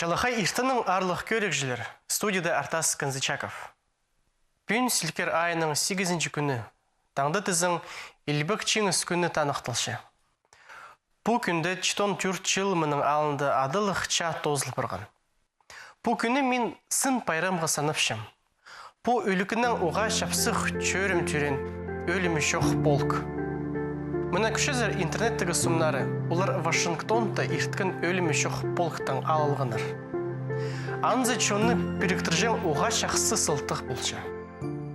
Шалахай иртінің арлық көрек жылер. Студияда Артас Канзычаков. Пүн сілкер айының 8-ші күні. Таңды тізің Илбек Чиңіз күні танықтылшы. Бұл күнді 14 жыл мұның алынды адылық ча тозылып ұрған. Бұл күні мен сын пайрамға саныпшым. Бұл өлікінің оға шапсық чөрім түрен өлімі шоқ полк. Мұна күшізір интернеттігі сұмнары, олар Вашингтонта ирткін өлімі шоқ полктың алылғыныр. Анзы чоны біріктіржен оға шақсы сылтық болшы.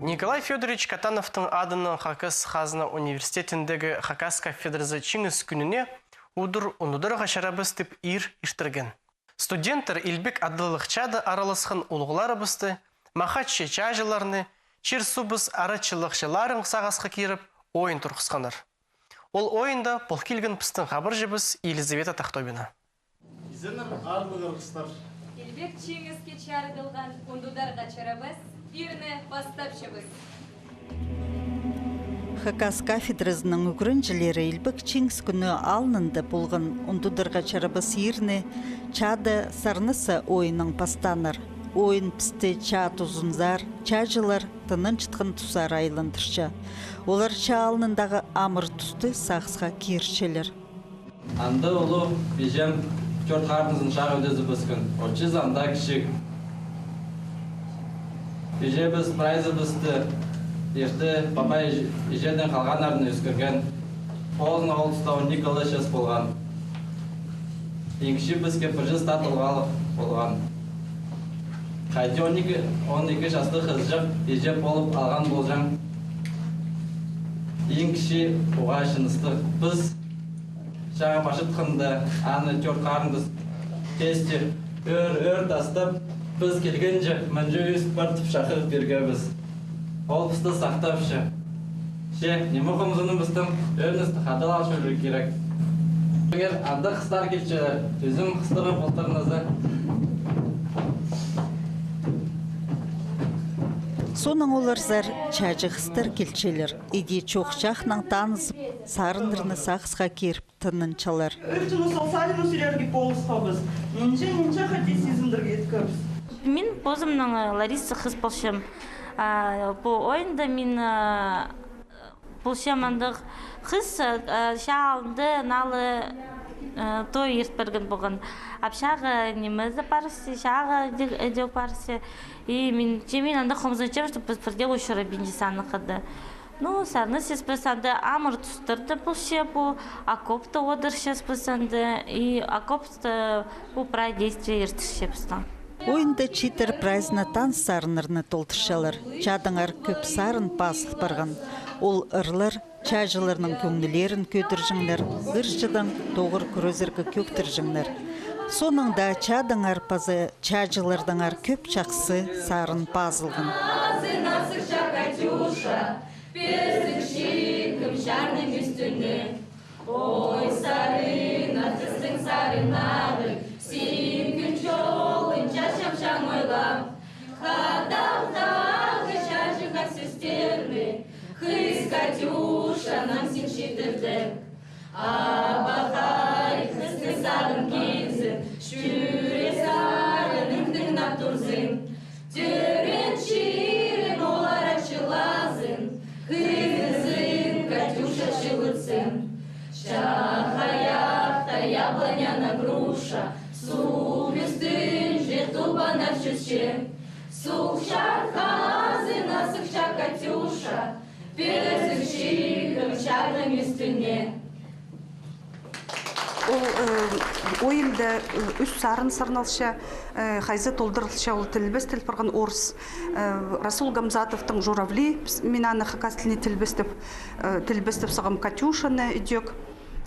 Николай Федорович Катановтың адының Хакас Хазына университетіндегі Хакас кафедрасы Чиңіз күніне ұндырға шарабыз тіп иртірген. Студенттер Илбек адылықчады аралысқан ұлғылары бұсты, махатшы чажыларыны, чирсубыз арачылықшыларын сағасқа керіп, ойын тұрқысқаныр. Ол ойында полкилген пыстың қабыр жібіз Елизавета Тахтобина. Изенер арлығы ұрқыстар. Илбек Чиңізге чарғылған ұндударға чарабыз, ирні бастапшыбыз. Хакас кафедрасының үгірінжілері Илбек Чиңіз күні алынынды болған ұндударға чарабыз ирні чады сарнысы ойының пастаныр. Ойын пісті ча тұзынзар, чажылар тынын чытқын тұсар айлындыршы. Олар ча алынындағы амыр тұсты сақсқа кершелер. Анды олу бежем чорт қарнызын шағы өдезі бұскын. Очыз анда кішік. Беже біз прайзы бұсты. Ерді папай ежеден қалған арын өскірген. Олын ол тұстауын Николай шес болған. Еңкіші бізге біржі статылғалық болған. Қайты 12 жасты қызжық ежеп болып алған болжаң. Ең кіші оға шыныстық. Біз жаңа башытқынды аны чор қарындыз тесте өр тастып, біз келгенже мүнжі өз бартып шақырып бергебіз. Ол бізді сақтапшы. Немі қымызының біздің өрністі қадал алшы керек. Егер ады қыстар келшелер, өзім қыстыры болтырыңызды. Соның оларзар чажы қыстыр келчелер. Иде чоқ жақнан танызып, сарындырны сақсқа керіп тынынчалар. Өртіні солсадыны сүрерге полысқабыз. Ненше қате сезімдірге еткабыз. Мен бозымның Лариса қыз болшым. Бұл ойында мен болшамандық қыз шағалынды налы той ертбірген болған. Апшағы немізді парысы, шағы әдеу парысы. И мен анда қомызын чем, чтобы предел еще рабинди саны қады. Ну, сарны сес пысанды, амыр тұстырды бұл ше, бұл окопты одыр шес пысанды, и окопты бұл прай действие ертіше пыстан. Ойында читер прайзына тан сарынырны толтыршалар. Чадыңар көп сарын пасық барған. Ол ырлар, чажыларының көңілерін көдіржіңлер, ғыржыдан тоғыр күрөзіргі көктіржіңлер. Соныңда чадыңар пазы чажылардыңар көп чақсы сарын пазылғын. Ой, сарын, атыстың сарынағы, сен күн жолын жашам ойлам. Қадалдағы чажыға сөздерді, қыз Катюша нам сен шетірді. Абақай қыздың сарын кезін, шүре сарының тыңнап тұрзын. Түрен ширін олар ашылазын, қызын Катюша шылырсын. Шахаякта яблоняна груша, суп үстін жер тубанар жүзше. Сукша қазына сықша Катюша, персік шикім шағым үстіне. Ойымда үш сарын сарналша, қайзы толдырылша ол тілбес тілпірген орыс. Расул Гамзатовтың журавли, мен аны Хакас тіліне тілбестіп сығым Катюшаны үдек.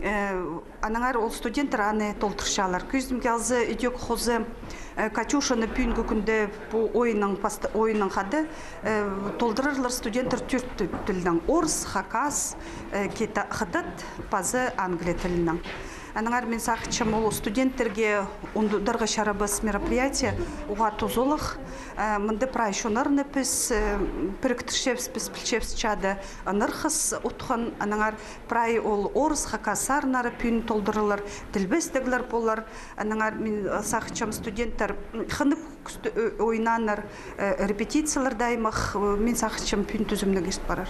Анаңар ол студенттер аны толтыршалар. Көздім келзі үдек қозы Катюшаны пүйінгі күнде ойының қады толдырырлар студенттер түрт тілінің. Орыс, Хакас, қыдат, пазы Англия тілінің. Анаңар мен сақчым ол студенттерге ондырғы шарабас мероприятие уға тозолық. Мынды прайшонарны піс піріктіршепс піс пілчепс чады анырхыз ұтқан. Анаңар прай ол орыс хакасарнары пүйін толдырылыр, тілбестіглер болар. Анаңар мен сақчым студенттер қынып ойнаныр, репетициялар даймық, мен сақчым пүйін түзімні кест барар.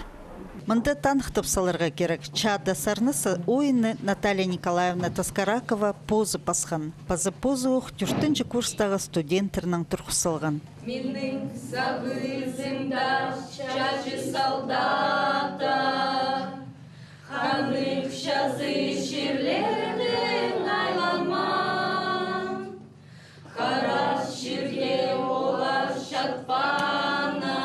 Мында танықтып салырға керек. Чада сарнысы ойыны Наталья Николаевна Таскаракова позы пасқан. Пазы позы оқ 4-ші курстағы студенттерінің тұрқысылған. Менің сағызымда чачы солдата, ханның шазы шерлердің айланман, қараш жерге олар шатпана,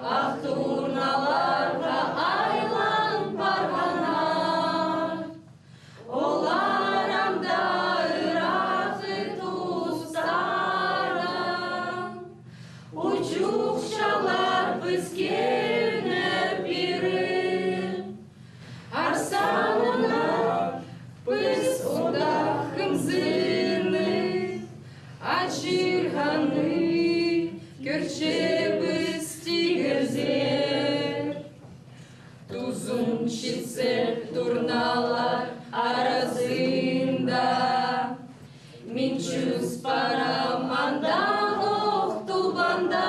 ақ турналарға айлан барғанар, олар амда ұрақы тұстардан, ұчуқ шалар бізгенер берін, арсанына біз одақымзыны, ачырғаны көршебіз тигірзер. Тузун шитсер турналар аразында, мен чүз парамандан оқтубанда,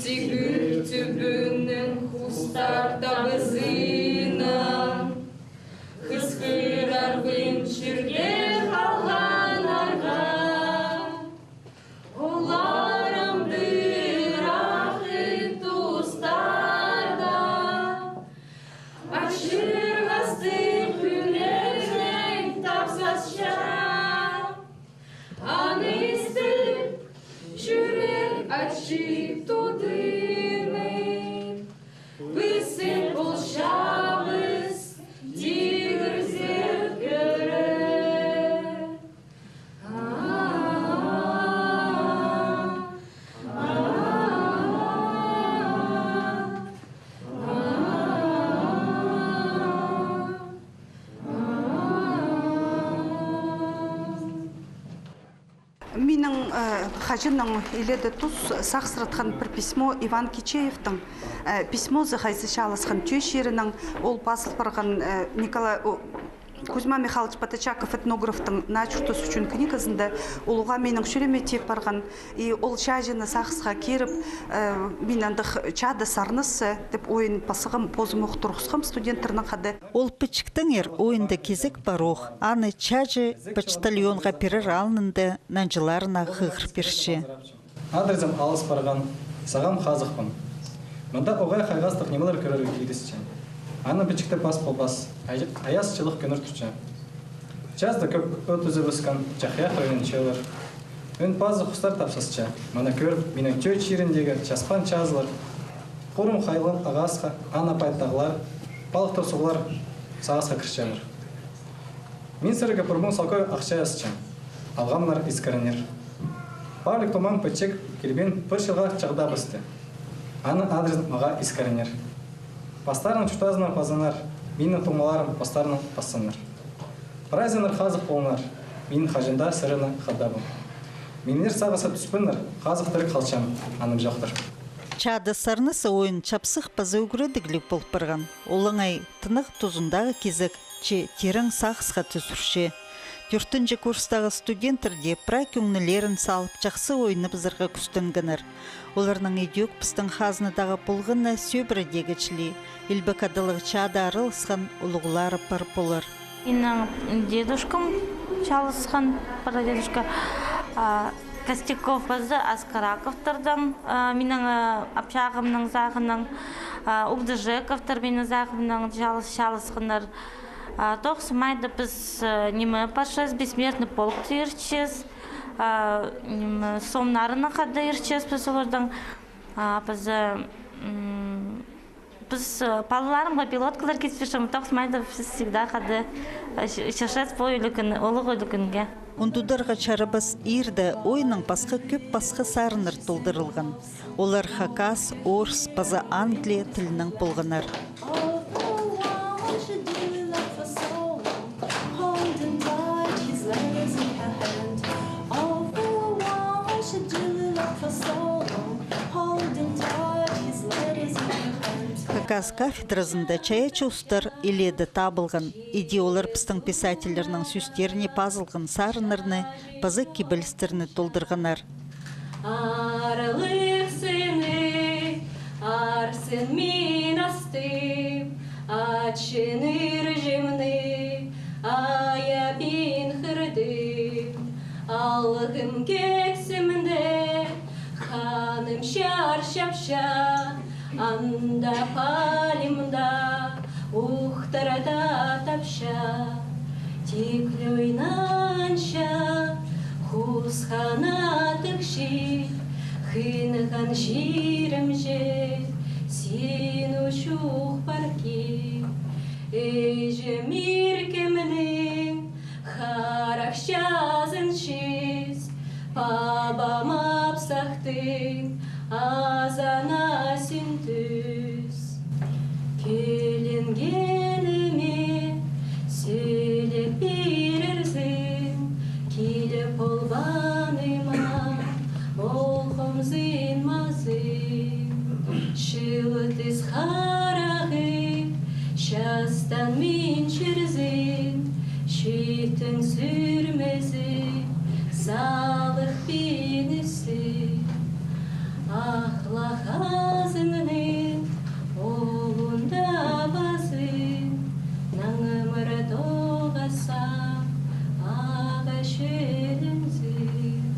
тигір түбінің хустар табызынан, қысқырар ғын жүрге қалған арға, оларымды рақы тұстарда, ашырғасты күнерден тапсасша, аныстып жүрек ашып тұдыны, бізін бұл шабыз тигірзер көрі. Менің қажының еледі тұз сақсыратқан бір письмо Иван Кичеевтің письмозы қайсы шалысқан түйшерінің ол басыл барған Кузьма Михайлович Потачаков этнографтың начуртус үшін книгасында олуға менің шүреме теп барған, и ол шажыны сақсыға керіп, меніңдік чады сарнысы деп ойын пасығым позым оқтырғысқым студенттерінің қады. Ол пічіктің ойында кезік баруқ, аны чажы почтальонға перер алынынды нанжыларына қығыр перші. Адресім алыс барған, сағам қазықпын. Мұнда оғай қайғастық немелер көрері кейдісі. Аны бічікті бас болбас, аяз жылық көнір түрчі. Жазда көп өт үзі бұсқан жақия қойын челер. Өн пазы құстар тапсысча. Мана көріп, менің чөй чиріндегі часпан чазылар. Қорым қайлын ағасқа, ана пайттағылар, балықты сұғылар сағасқа кіршелер. Мен сірігі бұрмың салқой ақша ясыча. Алғамлар искарынер. Барлық томан пөтчек келбен бір жылға чағда бұсты. Аны адрес маға искарынер. Пастарның чутазынан пазанар, менің томаларым пастарның пассанар. Прайзанар қазық болынар, менің қажында сырыны қадабым. Менер сағаса түспінір, қазықтыры қалчам, аным жоқтыр. Чады сарнысы ойын чапсық пазы үгірідіглік болып барған. Олыңай тынық тұзындағы кезік че терің сақсыға түсірше. 4-ші курстағы студенттерде прай көңнілерін салып жақсы ойыны бізірға күстінгінір. Оларның едек пістің хазныдағы болғыны сөбірдегічлі, елбекадылығы чады арылысқан ұлығылары бар болыр. Менің дедушкам чалысқан, прадедушка Костяков базы Аскараковтардан, менің апшағымның зағының, Угдыжековтар менің зағымның чалысқандар. Тоқсы майды біз немі пашыз, бессмертный полк түйірчіз, сомнарына қады ерчіз біз олардан. Біз палыларымға пилоткалар кетпешім, тоқсы майды біз всегда қады шашыз бой олық өлігінге. Ондударға чарабас ирді ойының басқа көп басқа сарыныр толдырылған. Олар хакас, орыс, паза Англия тілінің болғанар. Хакас кафедрасында чаячы устар иледі табылған. Идеолар пістің писательерінің сүстеріне пазылған сарынырны, пазы кибілістеріні толдырғанар. Арылық сені, арсын мен астым, ачыныр жемні, аябин қырдым, алғым кексімді, ханым шар-шапша, анда палимда, ухтарада тапша, теклі ойнанша, хусхана тікші, хынған жирім жер, сен ұшуқ барки. Эже миркемнің харақшазын шез, бабам апсақтың азана сен түз. Келін келіме сөйлеп берерсің, келіп олбаныма олқымзын мазын. Шылытыз харағы шастан мен жүрзін, шүйттің сүрмезін, салық бенісін. Ақлақ азыңның олында базын, наңымыр тоғаса аға шөліңзін.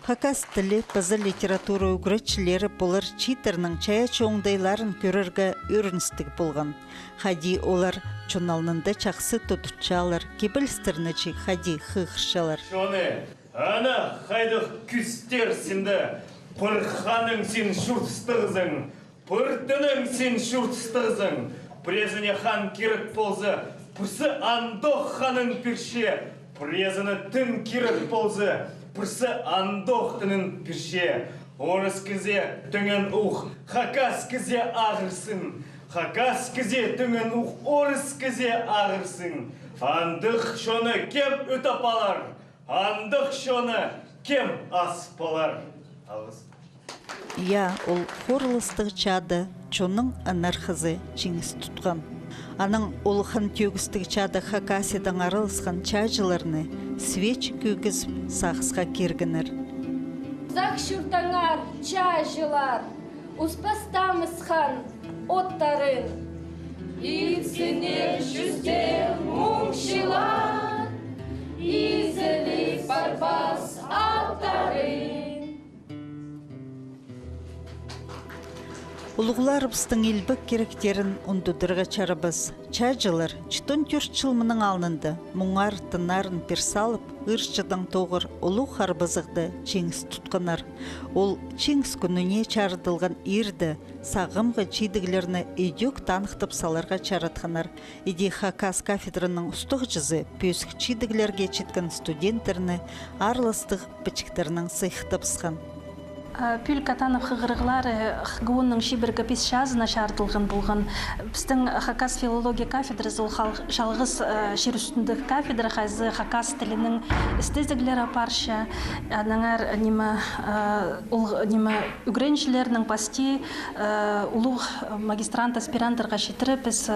Хакас тілі пызы литература үгірітшілері болар читерінің чаячы оңдайларын көріргі үріністік болған. Хади олар чоналнында чақсы тұтучалар, кебілістернічі хади хықшалар. Шоны, ана хайдық күстер сінді, пырханың сен шұртыстығызың, пыртының сен шұртыстығызың, презіне хан керіп болзы, пұрсы андоқ ханың пірше, презіні тін керіп болзы, пұрсы андоқ тінің пірше. Орыс кізе түңін ұқ, хакас кізе ағырсын, хакас кізе түңін ұқ, орыс кізе ағырсын. Андық шоны кем өтапалар, андық шоны кем аспалар. Алғыз. Я, ол хорлыстық чады, чоның анархызы чеңіз тұтқан. Аның олған төгістік чады хакасидан арылысқан чажыларыны свеч көгіз сақысқа кергінір. Зақ шүртаңар, чажылар, ұспастамысқан оттарын. Иціне жүзде мұңшылар, изілік барбас аттарын. Улуғларыбыстың елбік керектерін ұндыдырға чарабыз. Чажылар, 4 жылмының алынды, мұңар тынарын персалып, ұршыдан тоғыр ұлу харбызықты чеңіз тұтқанар. Ол чеңіз күніне чарыдылған ерді, сағымғы чейдігілеріні үйдек танықтып саларға чаратқанар. Иде Хакас кафедрының ұстық жүзі пөсік чейдігілерге четкен студенттеріні арлыстық бічіктерінің сыйықтыпсқан. Пүл катанов хығырғылары ғуынның шибіргі пес жазына шартылған болған. Біздің Хакас филология кафедрасы ол шалғыз шер үстіндік кафедра қайзы Хакас тілінің істездігілер апаршы. Анаңар үгреншілерінің пасти ұлық магистрант аспиранттарға шетірі біз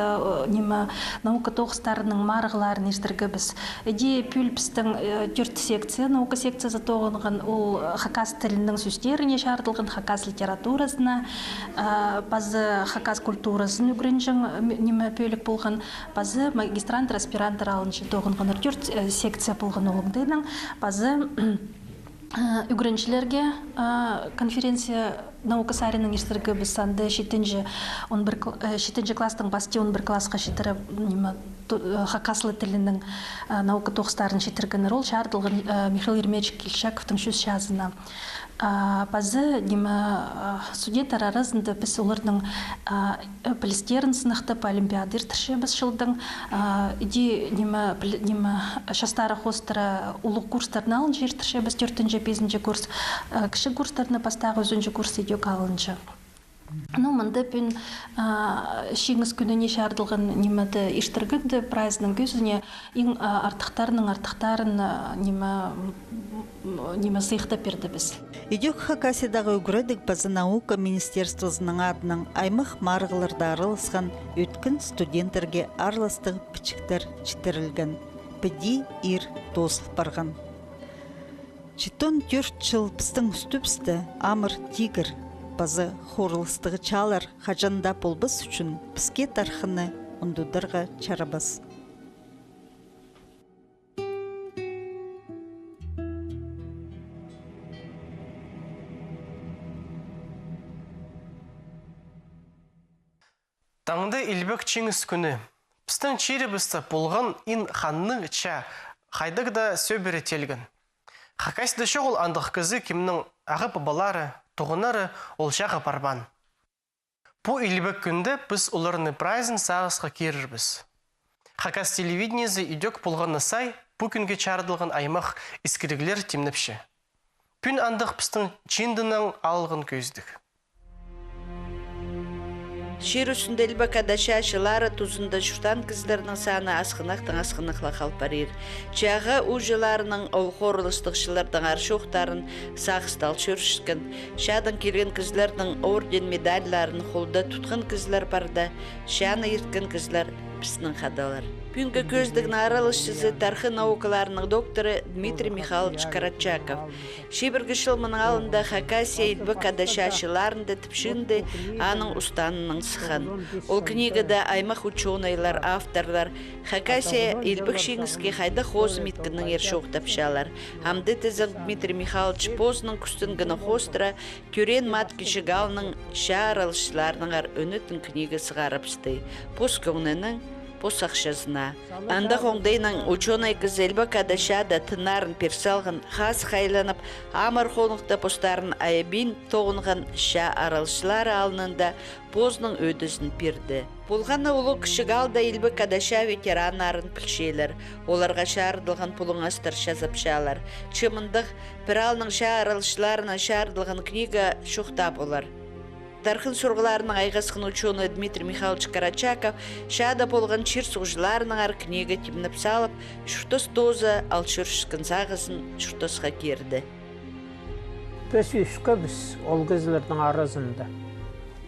наука тоғыстарының марғыларын ештіргі біз. Эде пүл біздің 4 секция, наука секциясы тоғынған ол Хакас тілінің сүстеріне шартылған Хакас литературасына, базы Хакас культурасын үгренжің пөлік болған, базы магистрант аспиранттар алыншы тоғынғаныр 4 секция болған олыңдайның, базы үгреншілерге конференция наука сарының ештіргі біз санды 7 кластың басте 11 классқа шетірі Хакаслы тілінің наука тоғыстарын шетіргінір ол шартылған Михаил Ермечик Кельшаковтың сөз жазына. Базы студенттар арасында біз олардың білістерін сынақтып олимпиадыр түрше біз жылдың шастары қостары ұлық курстарына алын жер түрше біз 4-5 курс кіші курстарына бастағы өзінші курс идек алыншы. Мұнда пен шеңіз күніне шардылған немеді ештіргінді прайзының көзіне ең артықтарын неме сыйхтап берді біз. Идек Хакасиядағы үгірәдік базы наука министерствосының адының аймақ марғыларда арылысқан өткін студенттерге арластығы пічіктер читерілген. Піди ир тосыл барған. Читон 4 жыл пістің үстіпсті амыр тигір базы хорылыстығы чалар хажанда болбыс үшін піске тархыны ұндудырға чарабас. Таңды илбек чеңіз күні. Пістің чері бісті болған ин ханның ча қайдық да сөбірі телген. Хакасияда шоғыл андық кізі кімнің ағы бабалары, тұғынары ол шағы барбан. Бұ илбек күнді біз оларыны прайзын сағысқа керірбіз. Хакас телевидениесі үйдек болғанны сай, бұ күнге чардылған аймақ искірігілер темніпші. Пүн андық пістің чендінің алғын көздік. Шер үстінде Илбек адаша жылары тузында жұртан кіздерінің саны асқынақтың-асқынықла қалпарыр. Чағы у жыларының олқорылыстық жылардың аршоқтарын сағыстал шөршіскен. Шадың келген кіздердің орден медальларын қолда тұтқын кіздер барды, шаны ерткен кіздер пісінің қадалар. Бүгінгі көздігін аралышшысы тархы наукаларының докторы Дмитрий Михайлович Карачаков. Шебіргі шылмының алында Хакасия Илбек адаша жыларында тіпшінді аның ұстанының сыған. Ол книгада аймақ ученыйлар, авторлар Хакасия Илбек шеңізге қайда қозым еткінің ершоқ тапшалар. Амды тізін Дмитрий Михайлович Позның күстінгіні қостыра көрен маткеші галының шаралшыларының ар өнетін книга сығарыпсты. Поз көңнінің Пос ақшазына. Анда қоңдайның ученый кіз Илбек адашада тынарын персалғын қас қайланып, амыр қонықта постарын айабин тоғынған ша аралшылары алынында Позның өдізін перді. Болғаны ұлы кішік алда Илбек адаша ветеранарын пілшелер. Оларға шардылған пұлыңастыр шазапшалар. Чымындық бір алының ша аралшыларына шардылған книга шуқта болар. Тархын сұрғыларының айғасқын ученый Дмитрий Михайлович Карачаков шада болған чир сұғжыларының ар книга темніп салып, шұртыс дозы ал шүршіскін сағысын шұртысқа керді. Біз үшкі біз ол кізлердің арызында.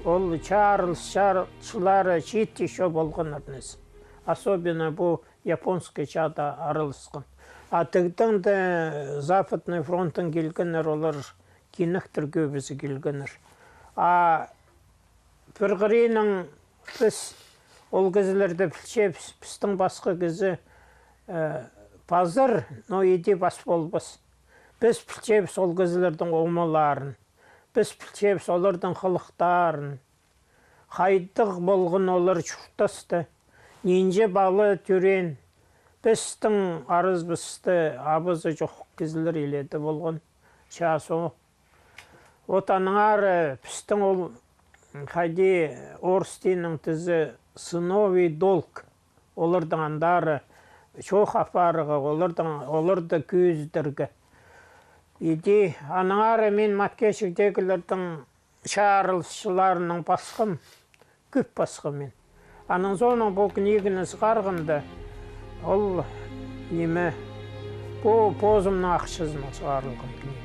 Ол чарылшылары жетті шо болған арныз. Особенно бұл японский чада арылысқын. Атығдың да Западный фронтын келгенер олар кеніктір көбісі келгенер. Бір ғырейінің біз ол кізілерді білшеп, біздің басқы кізі базыр, но еде бас болбас. Біз білшеп сол кізілердің омаларын, біз білшеп солардың қылықтарын, қайдық болғын олар чұртасты, ненже балы түрен, біздің арыз бізді абызы жоқ кізілер еледі болған шасу. Отаның ары пістің ол қайде орыстенің тізі сыновий долг. Олардың андары шоқ апарығы, оларды көздіргі. Еде аның ары мен маткешікдегілердің шарылшыларының басқым, көп басқым мен. Аның соның бұл книгіні сығарғында, ол неме, бұл позымның ақшызының сығарылған книга.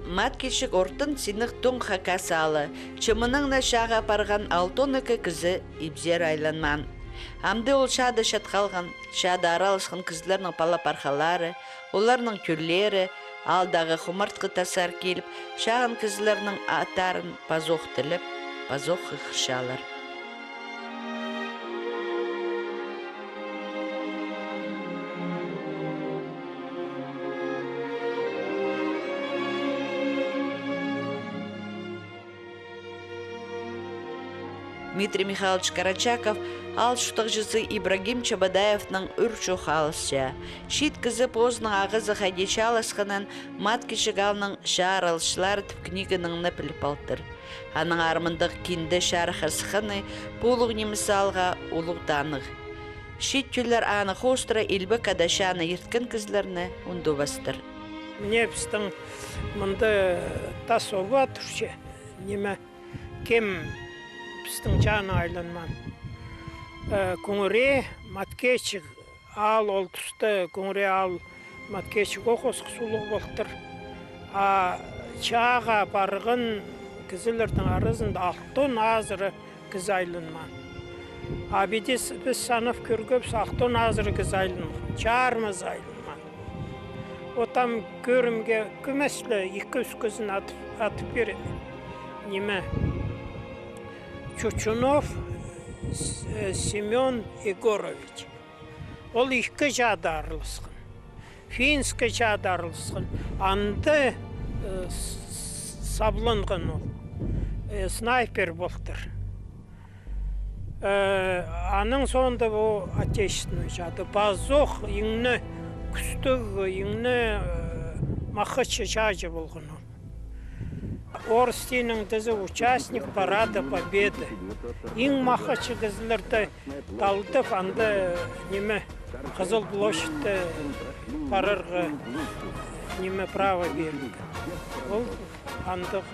Маткешік ортын синық тұң хакасалы, чымының на шаға парған алтоныкі кізі ибзер айланман. Амды ол шады шатқалған, шады аралышқын кізлерінің палапархалары, оларының түрлері, алдағы құмыртқы тасар келіп, шағын кізлерінің атарын базоқ тіліп, базоқ қықыршалар. Дмитрий Михайлович Карачаков ал шутықжысы Ибрагим Чабадаевның үрчу қалысша. Шит кізі Позның ағызы қайдеші алысқынан маткешік алының шаралшылар түп книгінің біліп алтыр. Аның армындық кенді шарқасқаны болуг немісалға олуг данық. Шит түлер аны қостыра Илбек адашаны ерткен кізлеріні ұнду бастыр. Мне біздің мұнды тас оба тұршы. Неме кем біздің жаны айланман. Көңіре маткешік ал ол тұсты көңіре ал маткеші қоқосқы сұлық болықтыр. Чаға барғын кізілердің арызында алтын азыры кіз айлынман. Біз санып көргөпс алтын азыры кіз айлынман. Чармыз айлынман. Отам көрімге күмеслі 200 күзін атып беремін. Неме? Чучунов Семен Егорович. Ол 2 жады арылысқын. Финский жады арылысқын. Анды саблынғын ол. Снайпер болдыр. Аның соңында бұл отечественный жады. Базоқ, еңні күстіг, еңні мақычы жажы болғын ол. Орыстейнің дізі участник парада победы. Ең мақычы кізілерді талдып, анды неме Қызыл площадьті парырғы неме право берілді. Ол андық.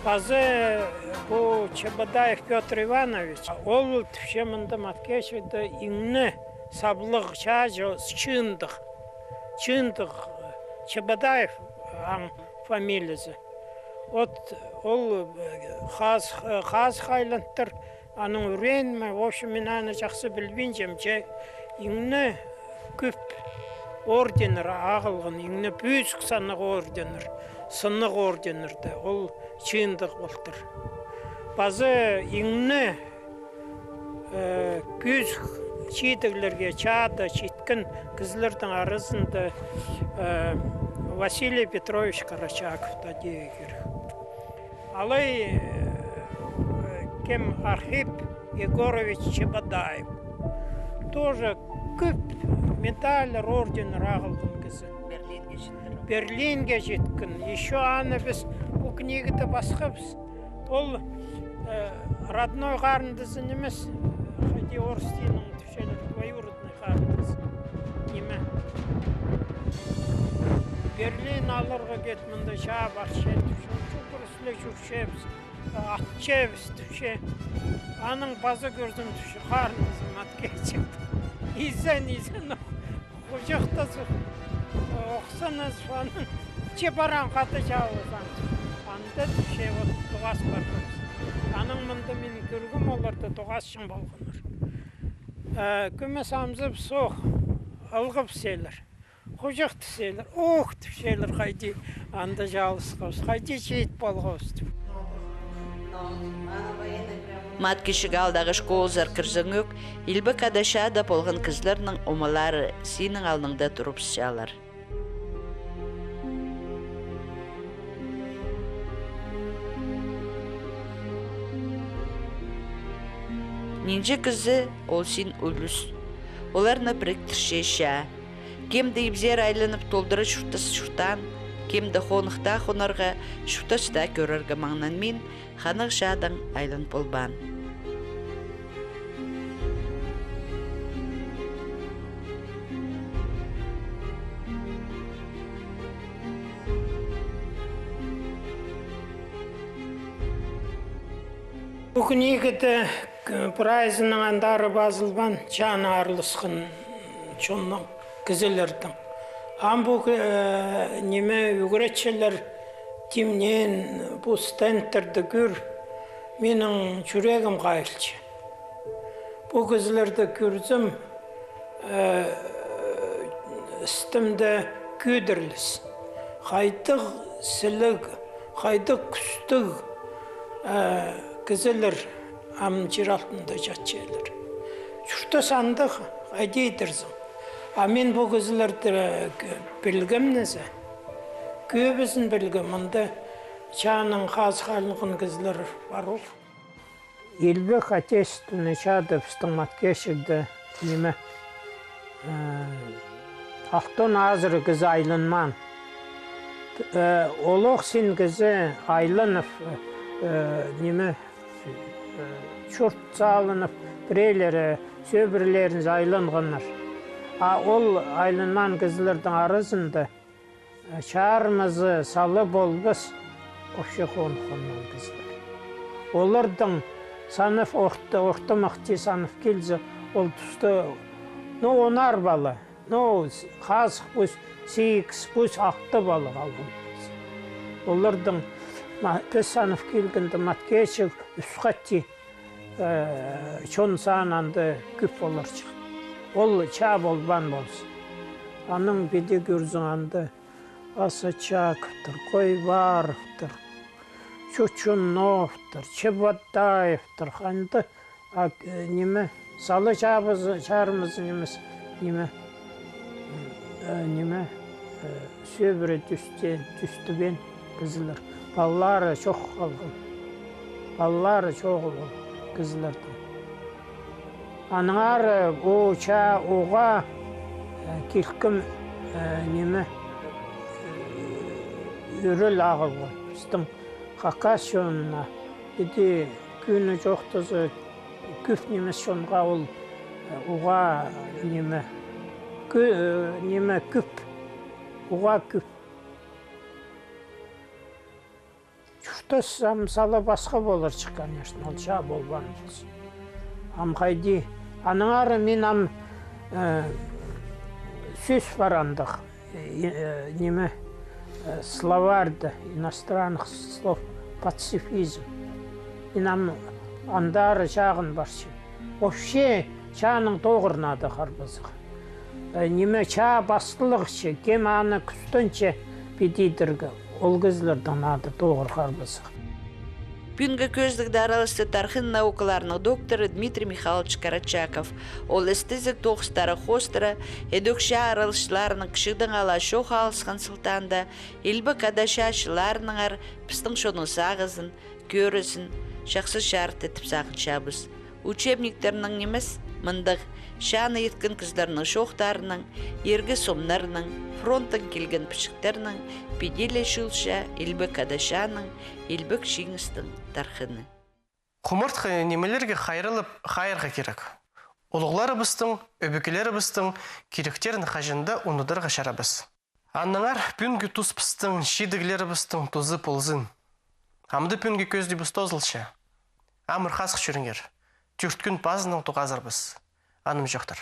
Базы бұл Чебадаев Петр Иванович, ол түшемінді маткешіді еңні саблық жажы чындық. Чындық Чебадаев аң фамилиясы. Ол қаз қайланттыр, аның үрен ме, ошы мен аны жақсы білбен жемже, еңні көп орденер ағылғын, еңні бүйсік санық орденер, сынық орденерді, ол чындық болдыр. Базы еңні бүйсік чейдігілерге чады, чейткін кізлердің арызында Василий Петрович Карачаков'та дейгер. Алай кем Архип Егорович Чебадаев. Тоже көп медаль, орден рағылдың кізі. Берлинге жеткін. Еще аны біз бұл книгіді басқабыз. Ол родной қарындызы немес. Хайди Орстинның түшелер, двоюродный қарындызы. Неме? Берлин алырға кетмінді шаап ақшет түші, жүкшебіз, атчебіз түші. Аның базы көрдім түші, қарынызы маткечіпті. Изен, құжықтасы, оқсаныз фаның, чебаран қаты жауызан. Анды түші, тұғас барғыз. Аның мұнды мен көргім оларды тұғасшын болғыныр. Күмес амзып соқ, алғып селер. Құжықты селер, оқты селер қайды анда жалыс қауыз, қайды жейт болғауыз. Маткешігі алдағы школзар кірзіңік, илбі кадашада болған кізлерінің омалары сенің алныңда тұрып сялар. Нинже кізі ол сен үліс. Оларына біріктірше ша. Кемді ибзер айланып толдыры шұртасы шұртан, кемді қонықта қонарға шұртаста көрергі маңнан мен қанық жадың айлан болбан. Бүгін егіді прайзының андары базылбан жаны арылысқын чонның кізілердің. Амбук неме үгіретшілер тимнен бұл стентерді көр, менің жүрегім қайылчы. Бұл кізілерді көрзім, істімді көдірліс. Қайдық сілік, қайдық күстік кізілер амын жер алтында жатчелер. Жүрті сандық қайдейдірзім. Мен бұл кізілерді білгім нәзі. Көбісін білгім, мұнда чаның қаз қалынғын кізілер бар ол. Илбек отечественный чады пістің маткешілді неме ақтон азыры кізі айлынман. Олық сен кізі айлынып неме чұрт салынып бірейлері сөбірлеріңіз айлынғыныр. Ол айлынман кізілердің арызында шармызы салы болбыз оқшы қонқыннан кізілер. Олардың саныф орты мақти саныф келзі ол тұсты онар балы қазық бұз, сейікіс бұз ақты балық алғым. Олардың Песанов келгенде маткешік үсқатти чон сананды күп болар чық. Ол ча болбан болсын. Аның беде көрзіңанды Асачаковтыр, Койбаровтыр, Чучуновтыр, Чебатаевтыр, қанды неме, салы чарымыз сөбірі түстібен кізілер. Баллары çox қалғын. Баллары çox олғын кізілердің. Аныңар оға келкім үріл ағылғын. Біздің қақасионына еді күні жоқтызы күф немес шонға ол оға күп. Оға күп. Чүртіс мысалы басқа болар шық, конечно, ол ша болбан болсын. Қайди, аныңары мен сөз барандық, словарды, иностранных слов, пацифизм. Мен андары жағын баршы. Вообще, чаның тоғырнады қарбызық. Ча бастылықшы, кем аны күстінші бедейдіргі. Ол кізлердің ады тоғыр қарбызық. Бүгінгі көздікді аралысты тархын наукаларының докторы Дмитрий Михайлович Карачаков. Ол эстезік тоғыстары қостыры, эдөкші аралышыларының кішігдің ала шоқ алысқан сылтанда, елбі кадашашыларының ар пістің шоның сағызын, көрісін, жақсы шарт етіп сағын шабыз. Учебниктерінің немес, мындық, шаны еткін кізлерінің шоқтарының, ергі сомнарының, фронтын келген пішіктерінің, педеле шулша, елбі кадашаның, елбі кшиңістің тархыны. Құмырт немелерге қайрылып қайырға керек. Олығлары бұстың, өбікелері бұстың, керектерін қажында ұнудырға шарабыз. Анныңар пүнгі тұз бұстың, шидігілері бұстың тұзы ползын. Амды пүнгі көзді бұс тозылшы. Амыр қасық жүріңер. Түрткін базының тұғазыр біз. Аным жоқтыр.